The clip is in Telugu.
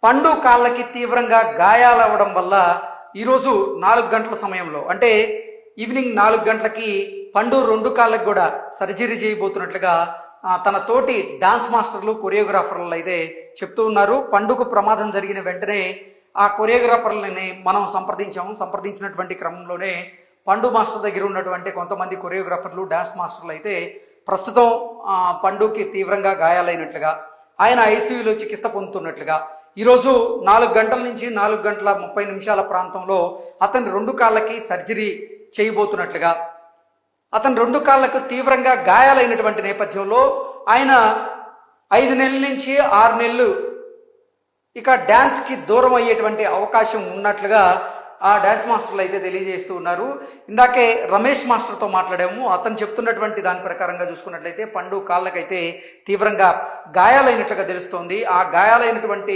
పండు కాళ్ళకి తీవ్రంగా గాయాలవ్వడం వల్ల ఈరోజు 4 గంటల సమయంలో అంటే ఈవినింగ్ 4 గంటలకి పండు 2 కాళ్ళకి కూడా సర్జరీ చేయబోతున్నట్లుగా తన తోటి డాన్స్ మాస్టర్లు కొరియోగ్రాఫర్లు అయితే చెప్తూ ఉన్నారు. పండుకు ప్రమాదం జరిగిన వెంటనే ఆ కొరియోగ్రాఫర్లని మనం సంప్రదించినటువంటి క్రమంలోనే పండు మాస్టర్ దగ్గర ఉన్నటువంటి కొంతమంది కొరియోగ్రాఫర్లు డాన్స్ మాస్టర్లు అయితే ప్రస్తుతం పండుకి తీవ్రంగా గాయాలైనట్లుగా ఆయన ఐసీయూలో చికిత్స పొందుతున్నట్లుగా ఈరోజు 4 గంటల నుంచి 4 గంటల 30 నిమిషాల ప్రాంతంలో అతని 2 కాళ్ళకి సర్జరీ చేయబోతున్నట్లుగా అతని 2 కాళ్ళకు తీవ్రంగా గాయాలైనటువంటి నేపథ్యంలో ఆయన 5 నెలల నుంచి 6 నెలలు ఇక డ్యాన్స్కి దూరం అయ్యేటువంటి అవకాశం ఉన్నట్లుగా ఆ డ్యాన్స్ మాస్టర్లు అయితే తెలియజేస్తూ ఉన్నారు. ఇందాకే రమేష్ మాస్టర్తో మాట్లాడాము. అతను చెప్తున్నటువంటి దాని ప్రకారంగా చూసుకున్నట్లయితే పండు కాళ్ళకైతే తీవ్రంగా గాయాలైనట్లుగా తెలుస్తోంది. ఆ గాయాలైనటువంటి